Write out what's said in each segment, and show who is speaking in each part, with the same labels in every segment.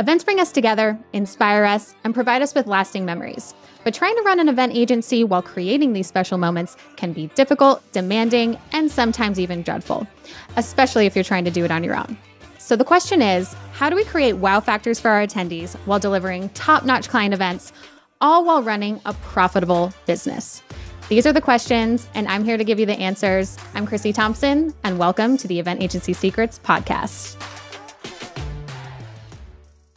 Speaker 1: Events bring us together, inspire us, and provide us with lasting memories. But trying to run an event agency while creating these special moments can be difficult, demanding, and sometimes even dreadful, especially if you're trying to do it on your own. So the question is, how do we create wow factors for our attendees while delivering top-notch client events, all while running a profitable business? These are the questions, and I'm here to give you the answers. I'm Chrissy Thompson, and welcome to the Event Agency Secrets podcast.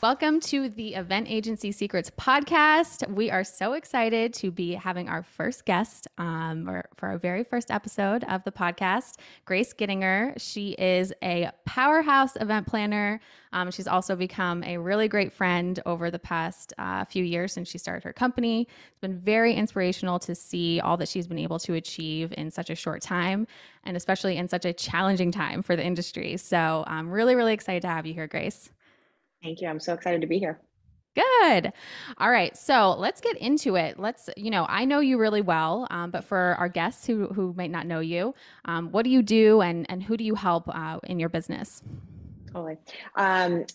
Speaker 1: Welcome to the Event Agency Secrets podcast. We are so excited to be having our first guest for our very first episode of the podcast, Grace Gittinger. She is a powerhouse event planner. She's also become a really great friend over the past few years since she started her company. It's been very inspirational to see all that she's been able to achieve in such a short time, and especially in such a challenging time for the industry. So I'm really, really excited to have you here, Grace.
Speaker 2: Thank you. I'm so excited to be here.
Speaker 1: Good. All right. So let's get into it. I know you really well, but for our guests who might not know you, what do you do and who do you help in your business?
Speaker 2: Totally.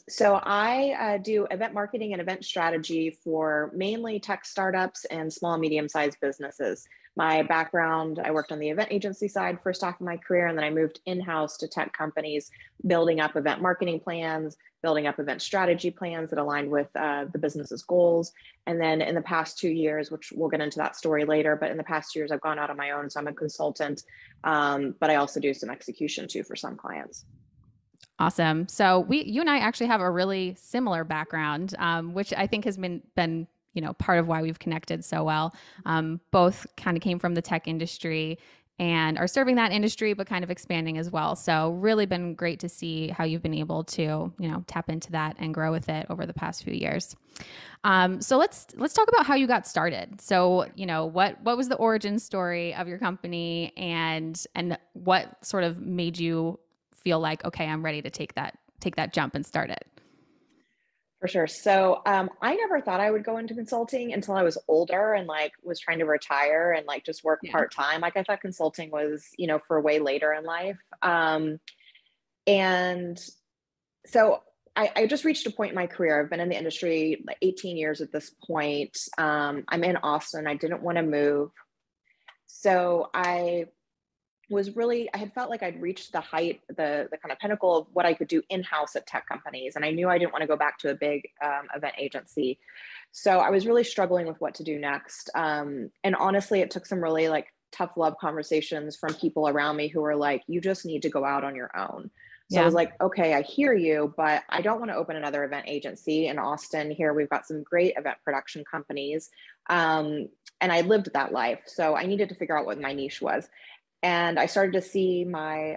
Speaker 2: So I do event marketing and event strategy for mainly tech startups and small and medium-sized businesses. My background, I worked on the event agency side first half of my career, and then I moved in-house to tech companies, building up event marketing plans, building up event strategy plans that aligned with the business's goals. And then in the past 2 years, which we'll get into that story later, but in the past 2 years, I've gone out on my own. So I'm a consultant, but I also do some execution too for some clients.
Speaker 1: Awesome. So you and I actually have a really similar background, which I think has been part of why we've connected so well. Both kind of came from the tech industry and are serving that industry, but kind of expanding as well. So really been great to see how you've been able to, tap into that and grow with it over the past few years. So let's talk about how you got started. So, what was the origin story of your company and what sort of made you feel like, okay, I'm ready to take that jump and start it?
Speaker 2: For sure. So I never thought I would go into consulting until I was older and was trying to retire and just work part-time. I thought consulting was, for way later in life. And so I just reached a point in my career. I've been in the industry 18 years at this point. I'm in Austin. I didn't want to move. So I had felt like I'd reached the height, the kind of pinnacle of what I could do in-house at tech companies. And I knew I didn't want to go back to a big event agency. So I was really struggling with what to do next. And honestly, it took some really tough love conversations from people around me who were like, you just need to go out on your own. So I was like, okay, I hear you, but I don't want to open another event agency in Austin. Here, we've got some great event production companies. And I lived that life. So I needed to figure out what my niche was. And I started to see my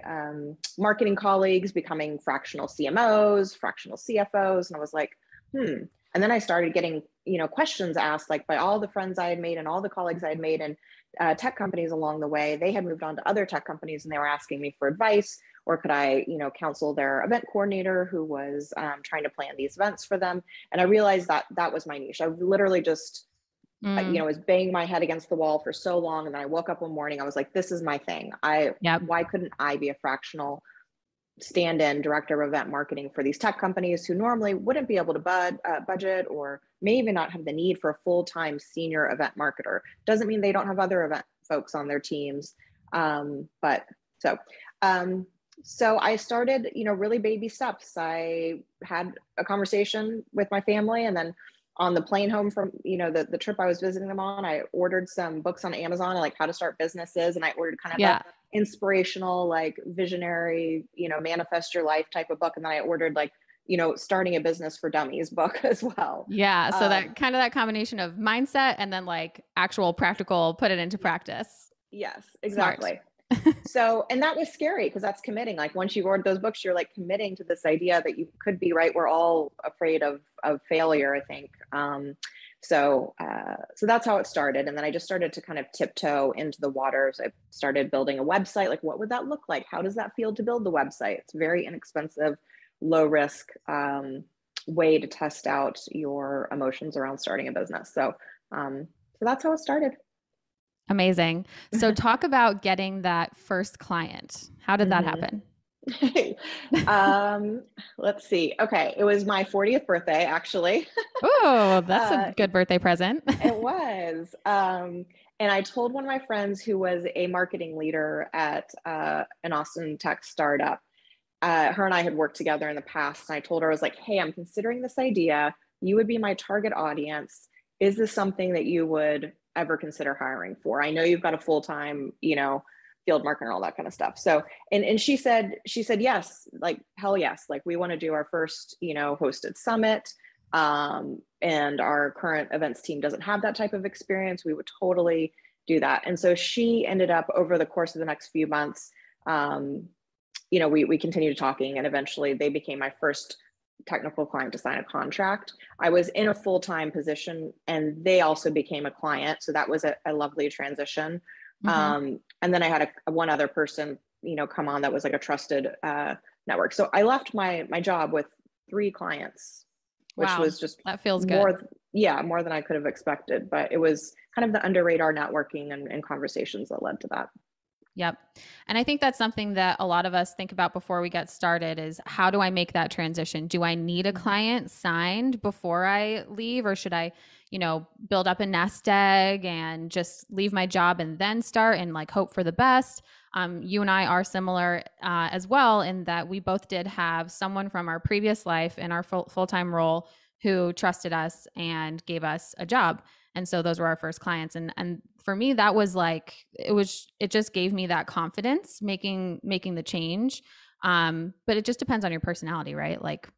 Speaker 2: marketing colleagues becoming fractional CMOs, fractional CFOs. And I was like, And then I started getting, questions asked by all the friends I had made and all the colleagues I had made in tech companies along the way. They had moved on to other tech companies and they were asking me for advice, or could I, counsel their event coordinator who was trying to plan these events for them. And I realized that was my niche. I literally just was banging my head against the wall for so long. And then I woke up one morning, I was like, this is my thing. Why couldn't I be a fractional stand-in director of event marketing for these tech companies who normally wouldn't be able to budget or may even not have the need for a full-time senior event marketer? Doesn't mean they don't have other event folks on their teams. So I started, really baby steps. I had a conversation with my family, and then on the plane home from, the trip I was visiting them on, I ordered some books on Amazon, like how to start businesses. And I ordered kind of an inspirational, visionary, manifest your life type of book. And then I ordered starting a business for dummies book as well.
Speaker 1: Yeah. So that combination of mindset and then actual practical, put it into practice.
Speaker 2: Yes, exactly. So, and that was scary because that's committing. Once you ordered those books, you're committing to this idea that you could be right. We're all afraid of failure, I think. So that's how it started. And then I just started to kind of tiptoe into the waters. I started building a website. What would that look like? How does that feel to build the website? It's very inexpensive, low risk way to test out your emotions around starting a business. So that's how it started.
Speaker 1: Amazing. So talk about getting that first client. How did that happen?
Speaker 2: um, let's see. Okay. It was my 40th birthday, actually.
Speaker 1: Oh, that's a
Speaker 2: uh,
Speaker 1: good birthday present.
Speaker 2: it was. And I told one of my friends who was a marketing leader at an Austin tech startup. Her and I had worked together in the past. And I told her, I was like, hey, I'm considering this idea. You would be my target audience. Is this something that you would ever consider hiring for? I know you've got a full-time, field marketer and all that kind of stuff. So, and she said, yes, like, hell yes. Like, we want to do our first, hosted summit. And our current events team doesn't have that type of experience. We would totally do that. And so she ended up, over the course of the next few months, we continued talking, and eventually they became my first technical client to sign a contract. I was in a full-time position and they also became a client. So that was a lovely transition.
Speaker 1: Mm-hmm.
Speaker 2: And then I had one other person, come on that was like a trusted network. So I left my job with 3 clients, which
Speaker 1: Wow,
Speaker 2: was just
Speaker 1: that feels good.
Speaker 2: more than I could have expected. But it was kind of the under radar networking and conversations that led to that.
Speaker 1: Yep. And I think that's something that a lot of us think about before we get started is how do I make that transition? Do I need a client signed before I leave, or should I, build up a nest egg and just leave my job and then start and like hope for the best? You and I are similar as well in that we both did have someone from our previous life in our full-time role who trusted us and gave us a job. And so those were our first clients. And for me, that was like, it just gave me that confidence making the change. But it just depends on your personality, right? Like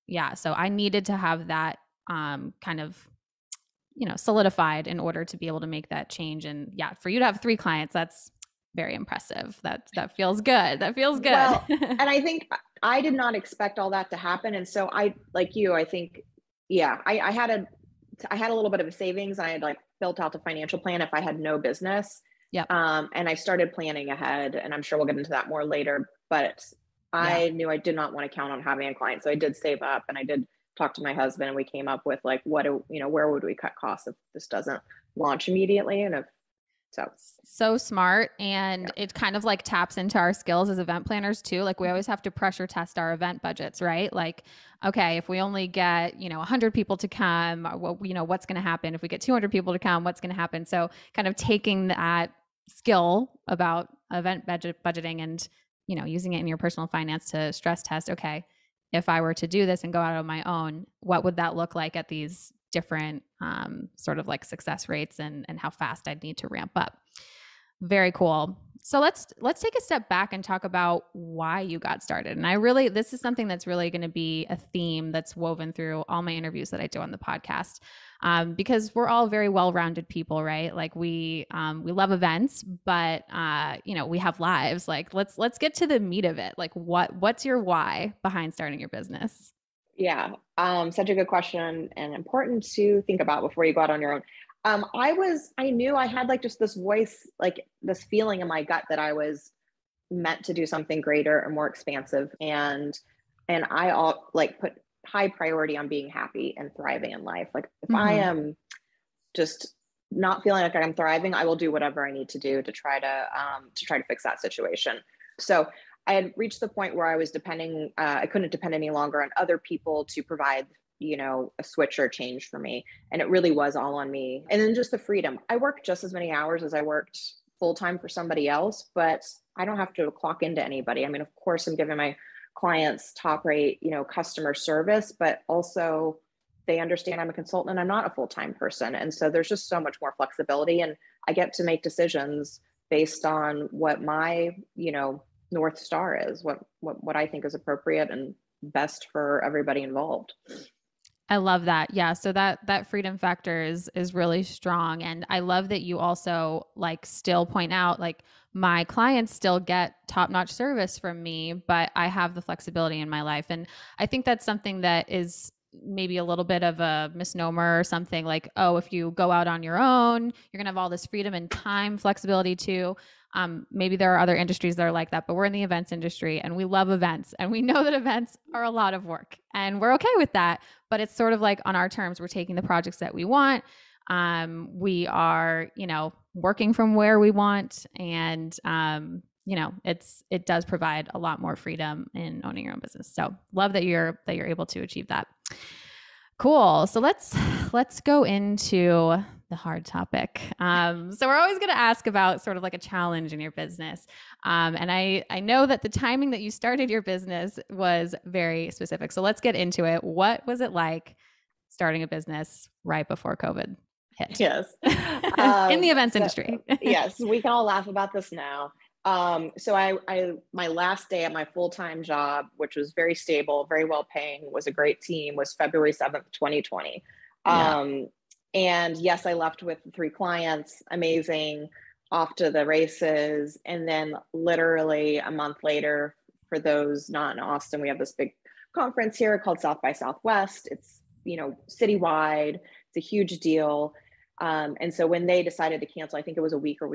Speaker 1: yeah. So I needed to have that kind of, solidified in order to be able to make that change. And yeah, for you to have 3 clients, that's very impressive. That feels good. That feels good.
Speaker 2: Well, and I think I did not expect all that to happen. And so I, like you, I think, yeah, I had a little bit of a savings. I had like built out the financial plan if I had no business.
Speaker 1: Yep.
Speaker 2: And I started planning ahead, and I'm sure we'll get into that more later, but I knew I did not want to count on having a client. So I did save up, and I did talk to my husband, and we came up with like, where would we cut costs if this doesn't launch immediately? And
Speaker 1: so smart. And it kind of like taps into our skills as event planners too. Like we always have to pressure test our event budgets, right? Like, okay, if we only get, 100 people to come, what's going to happen? If we get 200 people to come, what's going to happen? So kind of taking that skill about event budgeting and, using it in your personal finance to stress test, okay, if I were to do this and go out on my own, what would that look like at these different sort of like success rates and how fast I'd need to ramp up. Very cool. So let's take a step back and talk about why you got started. And this is something that's really going to be a theme that's woven through all my interviews that I do on the podcast, because we're all very well-rounded people, right? Like we love events, but we have lives. Like let's get to the meat of it. Like what's your why behind starting your business?
Speaker 2: Yeah, such a good question and important to think about before you go out on your own. I knew I had like just this voice, like this feeling in my gut that I was meant to do something greater and more expansive. And I all like put high priority on being happy and thriving in life. Like if I am just not feeling like I'm thriving, I will do whatever I need to do to try to fix that situation. So I had reached the point where I was I couldn't depend any longer on other people to provide, a switch or change for me. And it really was all on me. And then just the freedom. I worked just as many hours as I worked full-time for somebody else, but I don't have to clock into anybody. I mean, of course, I'm giving my clients top rate, customer service, but also they understand I'm a consultant and I'm not a full-time person. And so there's just so much more flexibility, and I get to make decisions based on what my, North Star is, what I think is appropriate and best for everybody involved.
Speaker 1: I love that. Yeah. So that freedom factor is really strong. And I love that you also like still point out like my clients still get top-notch service from me, but I have the flexibility in my life. And I think that's something that is maybe a little bit of a misnomer or something like, oh, if you go out on your own, you're gonna have all this freedom and time flexibility too. Maybe there are other industries that are like that, but we're in the events industry and we love events and we know that events are a lot of work and we're okay with that. But it's sort of like on our terms, we're taking the projects that we want. We are, working from where we want. And it does provide a lot more freedom in owning your own business. So love that you're able to achieve that. Cool. So let's go into the hard topic. So we're always going to ask about sort of like a challenge in your business. And I know that the timing that you started your business was very specific. So let's get into it. What was it like starting a business right before COVID hit?
Speaker 2: Yes.
Speaker 1: In the events industry.
Speaker 2: Yes, we can all laugh about this now. So my last day at my full-time job, which was very stable, very well paying, was a great team, was February 7th, 2020.
Speaker 1: Yeah.
Speaker 2: And yes, I left with 3 clients, amazing, off to the races. And then literally a month later, for those not in Austin, we have this big conference here called South by Southwest. It's, citywide. It's a huge deal. And so when they decided to cancel, I think it was a week or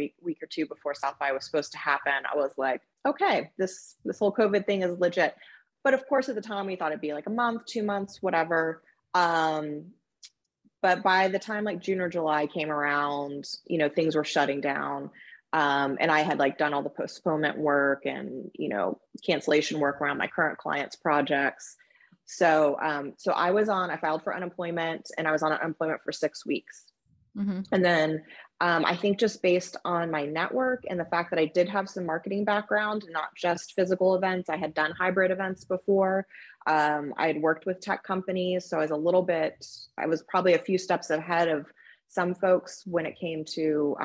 Speaker 2: two before South by was supposed to happen, I was like, okay, this whole COVID thing is legit. But of course, at the time we thought it'd be like a month, 2 months, whatever. But by the time like June or July came around, things were shutting down. And I had like done all the postponement work and, cancellation work around my current clients' projects. So I filed for unemployment, and I was on unemployment for 6 weeks.
Speaker 1: Mm-hmm.
Speaker 2: And then I think just based on my network and the fact that I did have some marketing background, not just physical events, I had done hybrid events before. I had worked with tech companies. So I was probably a few steps ahead of some folks when it came to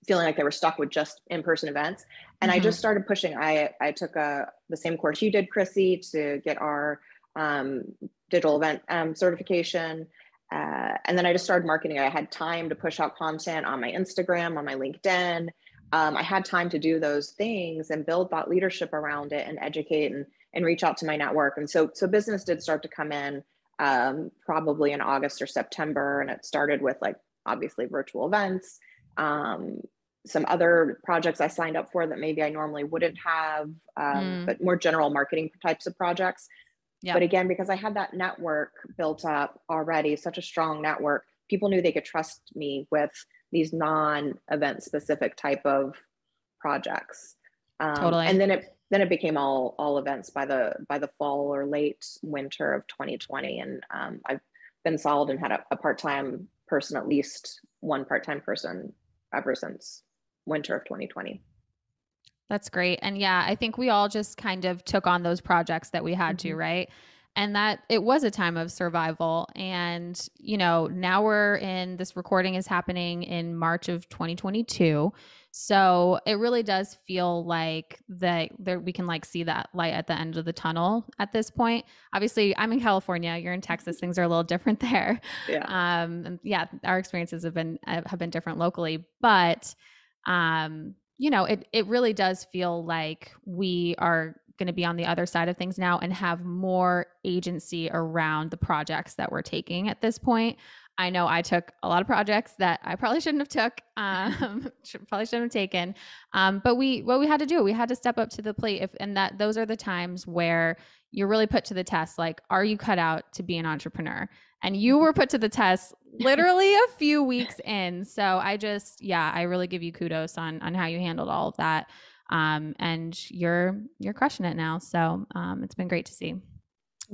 Speaker 2: feeling like they were stuck with just in-person events. And I just started pushing. I took the same course you did, Chrissy, to get our digital event certification. And then I just started marketing. I had time to push out content on my Instagram, on my LinkedIn. I had time to do those things and build thought leadership around it and educate and reach out to my network. And so business did start to come in probably in August or September. And it started with like, obviously virtual events, some other projects I signed up for that maybe I normally wouldn't have, but more general marketing types of projects. Yep. But again, because I had that network built up already, such a strong network, people knew they could trust me with these non-event specific type of projects.
Speaker 1: Totally.
Speaker 2: And then it became all events by the fall or late winter of 2020. And I've been solid and had a part-time person, at least one part-time person, ever since winter of 2020.
Speaker 1: That's great. And yeah, I think we all just kind of took on those projects that we had to, right? And that it was a time of survival. And, now this recording is happening in March of 2022. So it really does feel like we can like see that light at the end of the tunnel at this point. Obviously, I'm in California, you're in Texas, things are a little different there.
Speaker 2: Yeah.
Speaker 1: And yeah, our experiences have been different locally, but, it really does feel like we are going to be on the other side of things now and have more agency around the projects that we're taking at this point. I know I took a lot of projects that I probably shouldn't have took, probably shouldn't have taken. But what we had to do, we had to step up to the plate. Those are the times where you're really put to the test. Like, are you cut out to be an entrepreneur? And you were put to the test literally a few weeks in. So I really give you kudos on how you handled all of that. And you're crushing it now. So it's been great to see.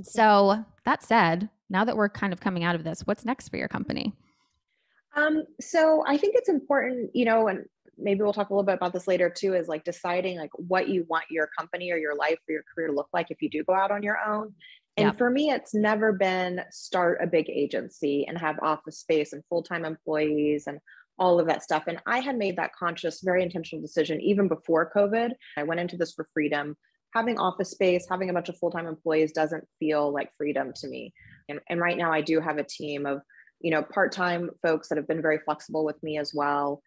Speaker 1: So that said, now that we're kind of coming out of this, what's next for your company?
Speaker 2: So I think it's important, and maybe we'll talk a little bit about this later too, is like deciding like what you want your company or your life or your career to look like if you do go out on your own. And for me, it's never been start a big agency and have office space and full-time employees and all of that stuff. And I had made that conscious, very intentional decision even before COVID. I went into this for freedom. Having office space, having a bunch of full-time employees doesn't feel like freedom to me. And right now I do have a team of, part-time folks that have been very flexible with me as well.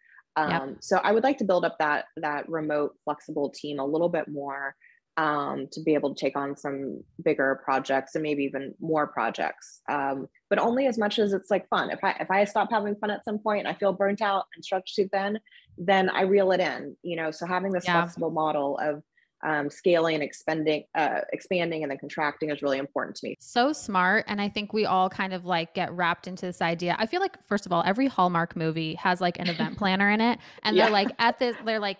Speaker 2: So I would like to build up that remote flexible team a little bit more, to be able to take on some bigger projects and maybe even more projects. But only as much as it's like fun. If I stop having fun at some point and I feel burnt out and stretched too thin, then I reel it in, so having this flexible model of scaling and expanding and then contracting is really important to me.
Speaker 1: So smart. And I think we all kind of like get wrapped into this idea. I feel like, first of all, every Hallmark movie has like an event planner in it. And they're like they're like,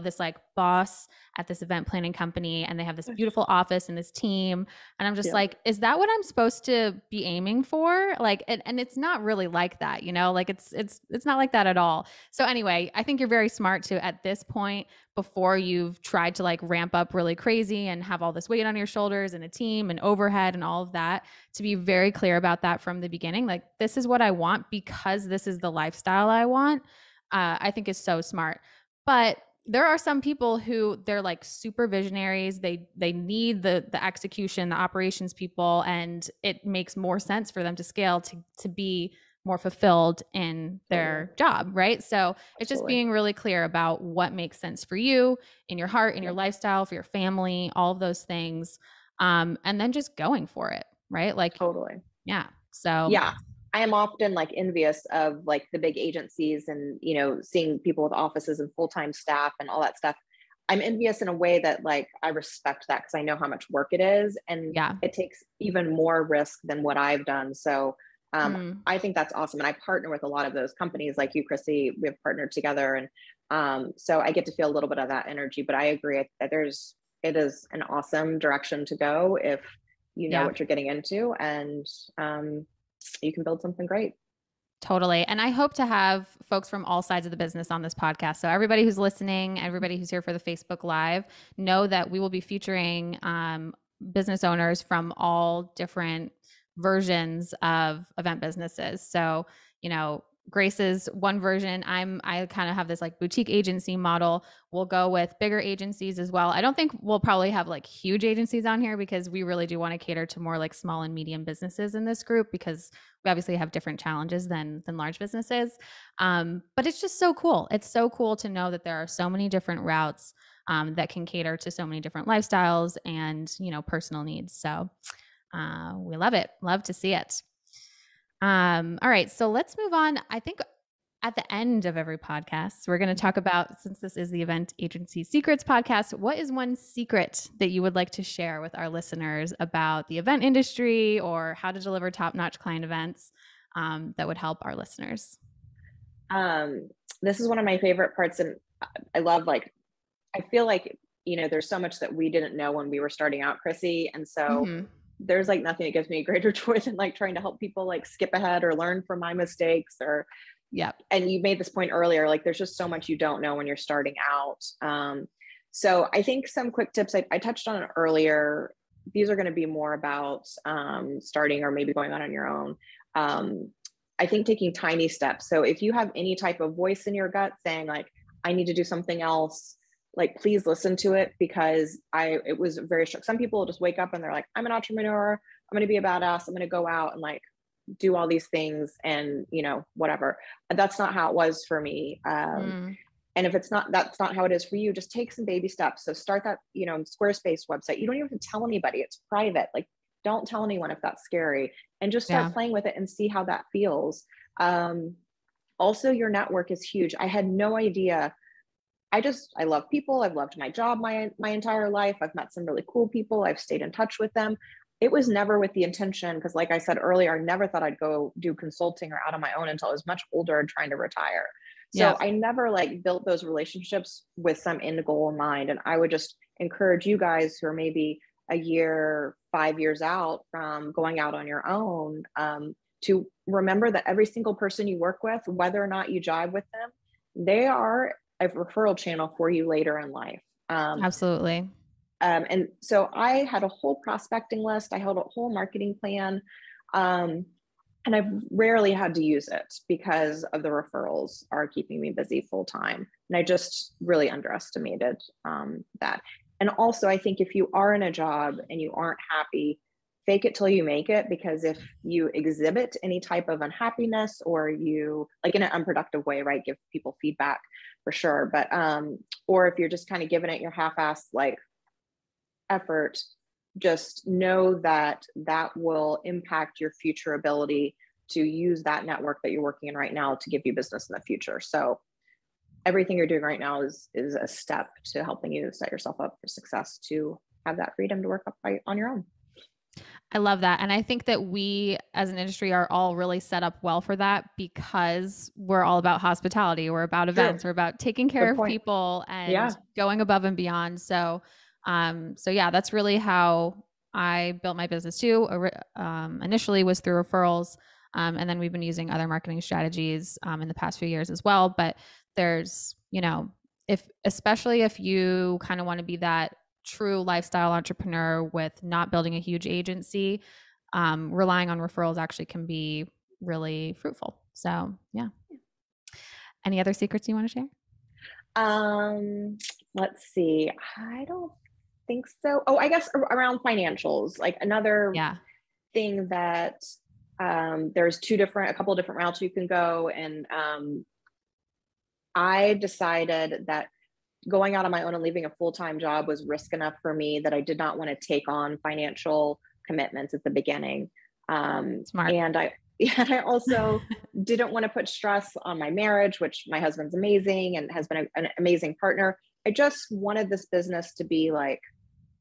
Speaker 1: this like boss at this event planning company and they have this beautiful office and this team. And I'm just
Speaker 2: Yeah,
Speaker 1: like, is that what I'm supposed to be aiming for? Like, and it's not really like that, like it's not like that at all. So anyway, I think you're very smart to, at this point, before you've tried to like ramp up really crazy and have all this weight on your shoulders and a team and overhead and all of that, to be very clear about that from the beginning. Like, this is what I want because this is the lifestyle I want. I think is so smart. But there are some people who they're like super visionaries. They need the execution, the operations people, and it makes more sense for them to scale to be more fulfilled in their job, right? So it's just
Speaker 2: absolutely.
Speaker 1: being really clear about what makes sense for you in your heart, in your lifestyle, for your family, all of those things, and then just going for it, right? Like,
Speaker 2: Totally.
Speaker 1: yeah. So
Speaker 2: Yeah. I am often like envious of like the big agencies and, seeing people with offices and full-time staff and all that stuff. I'm envious in a way that like I respect that because I know how much work it is and
Speaker 1: yeah.
Speaker 2: it takes even more risk than what I've done. So I think that's awesome. And I partner with a lot of those companies like you, Chrissy. We have partnered together. And so I get to feel a little bit of that energy. But I agree that it is an awesome direction to go if you know
Speaker 1: Yeah.
Speaker 2: what you're getting into. And you can build something great.
Speaker 1: Totally. And I hope to have folks from all sides of the business on this podcast. So everybody who's listening, everybody who's here for the Facebook Live, know that we will be featuring business owners from all different versions of event businesses. So, Grace's one version. I kind of have this like boutique agency model. We'll go with bigger agencies as well. I don't think we'll probably have like huge agencies on here because we really do want to cater to more like small and medium businesses in this group because we obviously have different challenges than large businesses. But it's just so cool. It's so cool to know that there are so many different routes that can cater to so many different lifestyles and personal needs. So we love it. Love to see it. All right, so let's move on. I think at the end of every podcast, we're going to talk about, since this is the Event Agency Secrets podcast, what is one secret that you would like to share with our listeners about the event industry or how to deliver top-notch client events that would help our listeners?
Speaker 2: This is one of my favorite parts. And I love, like, I feel like, there's so much that we didn't know when we were starting out, Chrissy. And so there's like nothing that gives me a greater joy than like trying to help people like skip ahead or learn from my mistakes and you made this point earlier, like there's just so much you don't know when you're starting out. So I think some quick tips I touched on it earlier. These are going to be more about starting or maybe going on your own. I think taking tiny steps. So if you have any type of voice in your gut saying like, I need to do something else, like, please listen to it because it was very strict. Some people will just wake up and they're like, I'm an entrepreneur. I'm going to be a badass. I'm going to go out and like do all these things and, whatever. That's not how it was for me. And if that's not how it is for you, just take some baby steps. So start that, Squarespace website. You don't even have to tell anybody. It's private. Like, don't tell anyone if that's scary and just start playing with it and see how that feels. Also, your network is huge. I had no idea. I love people. I've loved my job my entire life. I've met some really cool people. I've stayed in touch with them. It was never with the intention, because like I said earlier, I never thought I'd go do consulting or out on my own until I was much older and trying to retire. So I never like built those relationships with some end goal in mind. And I would just encourage you guys who are maybe a year, 5 years out from going out on your own, to remember that every single person you work with, whether or not you jive with them, they are a referral channel for you later in life.
Speaker 1: Absolutely.
Speaker 2: And so I had a whole prospecting list. I held a whole marketing plan. And I've rarely had to use it because of the referrals are keeping me busy full time. And I just really underestimated that. And also, I think if you are in a job and you aren't happy, fake it till you make it, because if you exhibit any type of unhappiness or you like in an unproductive way, right, give people feedback for sure. But, or if you're just kind of giving it your half-ass like effort, just know that that will impact your future ability to use that network that you're working in right now to give you business in the future. So everything you're doing right now is a step to helping you set yourself up for success, to have that freedom to work up on your own.
Speaker 1: I love that. And I think that we as an industry are all really set up well for that because we're all about hospitality. We're about
Speaker 2: True.
Speaker 1: events. We're about taking care
Speaker 2: Good
Speaker 1: of
Speaker 2: point.
Speaker 1: people and
Speaker 2: Yeah.
Speaker 1: going above and beyond. So yeah, that's really how I built my business too. Initially was through referrals. And then we've been using other marketing strategies in the past few years as well. But there's, especially if you kind of want to be that true lifestyle entrepreneur with not building a huge agency, relying on referrals actually can be really fruitful. So yeah. Any other secrets you want to share?
Speaker 2: Let's see. I don't think so. Oh, I guess around financials, like another
Speaker 1: Yeah.
Speaker 2: thing that there's a couple of different routes you can go. And I decided that going out on my own and leaving a full-time job was risk enough for me that I did not want to take on financial commitments at the beginning.
Speaker 1: Smart.
Speaker 2: And I, yeah, I also didn't want to put stress on my marriage, which my husband's amazing and has been an amazing partner. I just wanted this business to be like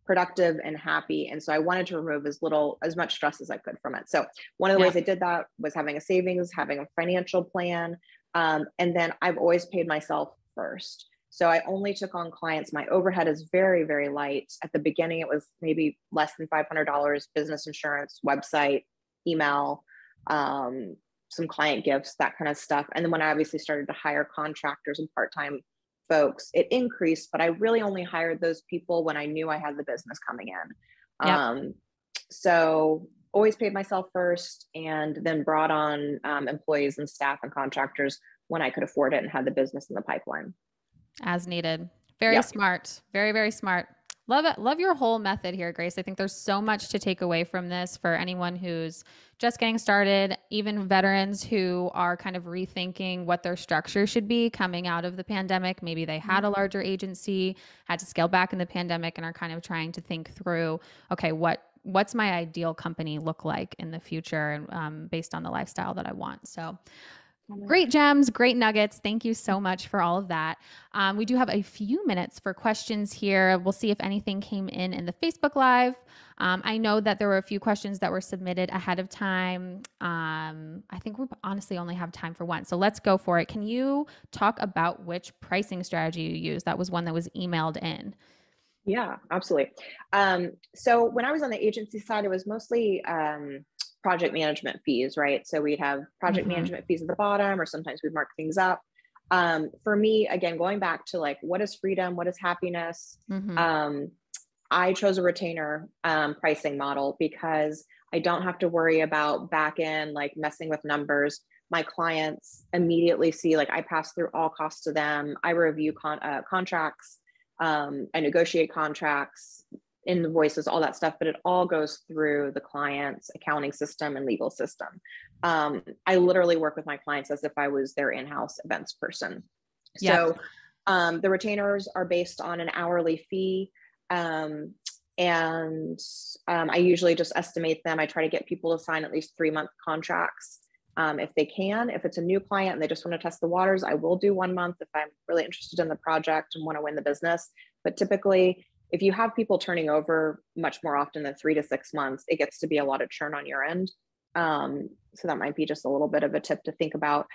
Speaker 2: productive and happy. And so I wanted to remove as much stress as I could from it. So one of the
Speaker 1: Yeah.
Speaker 2: ways I did that was having a savings, having a financial plan. And then I've always paid myself first. So I only took on clients. My overhead is very, very light. At the beginning, it was maybe less than $500, business insurance, website, email, some client gifts, that kind of stuff. And then when I obviously started to hire contractors and part-time folks, it increased, but I really only hired those people when I knew I had the business coming in.
Speaker 1: Yep.
Speaker 2: So always paid myself first and then brought on employees and staff and contractors when I could afford it and had the business in the pipeline.
Speaker 1: As needed. Very
Speaker 2: Yep.
Speaker 1: smart. Very, very smart. Love it. Love your whole method here, Grace. I think there's so much to take away from this for anyone who's just getting started, even veterans who are kind of rethinking what their structure should be coming out of the pandemic. Maybe they had a larger agency, had to scale back in the pandemic, and are kind of trying to think through, okay, what's my ideal company look like in the future, based on the lifestyle that I want. So great gems, great nuggets. Thank you so much for all of that. We do have a few minutes for questions here. We'll see if anything came in the Facebook Live. I know that there were a few questions that were submitted ahead of time. I think we honestly only have time for one. So let's go for it. Can you talk about which pricing strategy you use? That was one that was emailed in.
Speaker 2: Yeah, absolutely. So when I was on the agency side, it was mostly project management fees, right? So we'd have project management fees at the bottom, or sometimes we'd mark things up. For me, again, going back to like, what is freedom? What is happiness? I chose a retainer pricing model because I don't have to worry about back end, like messing with numbers. My clients immediately see, like, I pass through all costs to them. I review contracts. I negotiate contracts, invoices, all that stuff, but it all goes through the client's accounting system and legal system. I literally work with my clients as if I was their in-house events person.
Speaker 1: Yep.
Speaker 2: So the retainers are based on an hourly fee. I usually just estimate them. I try to get people to sign at least 3-month contracts. If they can. If it's a new client and they just want to test the waters, I will do 1 month if I'm really interested in the project and want to win the business. But typically, if you have people turning over much more often than 3 to 6 months, it gets to be a lot of churn on your end. So that might be just a little bit of a tip to think about.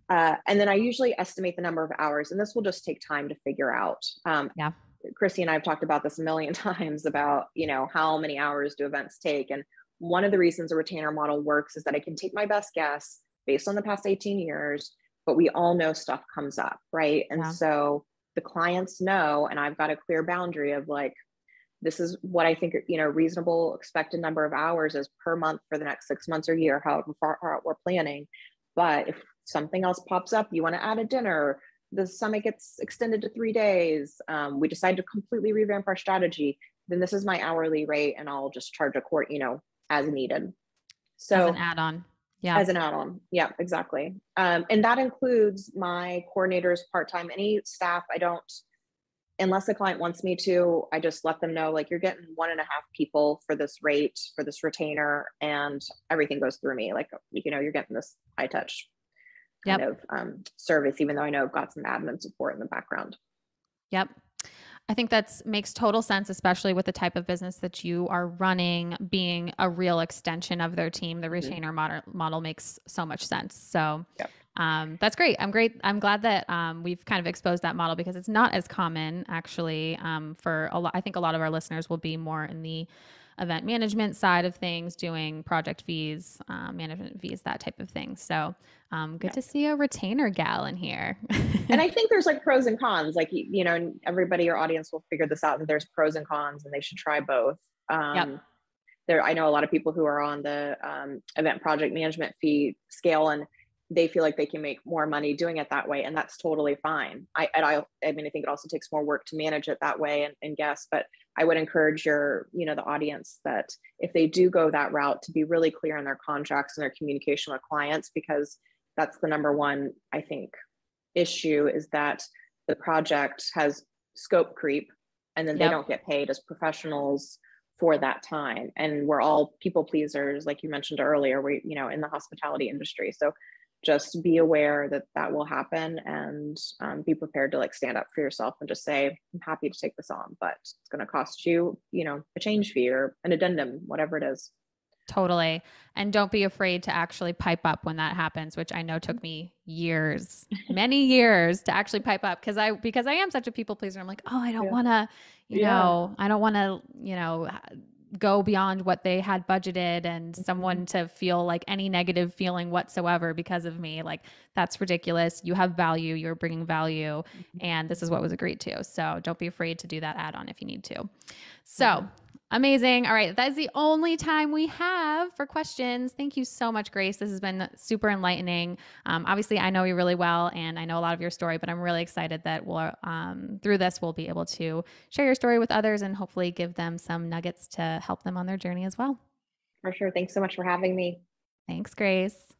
Speaker 2: And then I usually estimate the number of hours, and this will just take time to figure out.
Speaker 1: Yeah.
Speaker 2: Chrissy and I have talked about this a million times about, how many hours do events take? And one of the reasons a retainer model works is that I can take my best guess based on the past 18 years, but we all know stuff comes up, right? And so the clients know, and I've got a clear boundary of like, this is what I think, reasonable expected number of hours is per month for the next 6 months or year, however far out we're planning. But if something else pops up, you want to add a dinner, the summit gets extended to 3 days, we decide to completely revamp our strategy, then this is my hourly rate and I'll just charge a court, as needed. So
Speaker 1: as an add-on. Yeah.
Speaker 2: As an add-on. Yeah, exactly. And that includes my coordinators part-time, any staff. I don't, unless the client wants me to, I just let them know, like, you're getting 1.5 people for this rate, for this retainer, and everything goes through me. Like, you're getting this high touch kind of service, even though I know I've got some admin support in the background.
Speaker 1: Yep. I think that's makes total sense, especially with the type of business that you are running, being a real extension of their team. The
Speaker 2: Mhm.
Speaker 1: retainer model makes so much sense. So
Speaker 2: Yep.
Speaker 1: that's great. I'm great. I'm glad that we've kind of exposed that model because it's not as common actually for a lot. I think a lot of our listeners will be more in the event management side of things, doing project fees, management fees, that type of thing. So good
Speaker 2: Yeah.
Speaker 1: to see a retainer gal in here.
Speaker 2: And I think there's like pros and cons, like, you know, and everybody, your audience will figure this out, and there's pros and cons and they should try both.
Speaker 1: Yep.
Speaker 2: There, I know a lot of people who are on the event project management fee scale, and they feel like they can make more money doing it that way, and that's totally fine. I mean, I think it also takes more work to manage it that way and guess, but I would encourage the audience that if they do go that route, to be really clear in their contracts and their communication with clients, because that's the number one, I think, issue is that the project has scope creep, and then they
Speaker 1: Yep.
Speaker 2: don't get paid as professionals for that time. And we're all people pleasers, like you mentioned earlier, in the hospitality industry. So just be aware that that will happen, and be prepared to like stand up for yourself and just say, I'm happy to take this on, but it's going to cost you, a change fee or an addendum, whatever it is.
Speaker 1: Totally. And don't be afraid to actually pipe up when that happens, which I know took me years, many years to actually pipe up because I am such a people pleaser. I'm like, "Oh, I don't
Speaker 2: Yeah.
Speaker 1: want to,
Speaker 2: Yeah.
Speaker 1: I don't want to, go beyond what they had budgeted and
Speaker 2: Mhm.
Speaker 1: someone to feel like any negative feeling whatsoever because of me. Like that's ridiculous. You have value, you're bringing value, and this is what was agreed to. So don't be afraid to do that add-on if you need to. So
Speaker 2: Mhm.
Speaker 1: amazing. All right. That is the only time we have for questions. Thank you so much, Grace. This has been super enlightening. Obviously, I know you really well and I know a lot of your story, but I'm really excited that through this, we'll be able to share your story with others and hopefully give them some nuggets to help them on their journey as well.
Speaker 2: For sure. Thanks so much for having me.
Speaker 1: Thanks, Grace.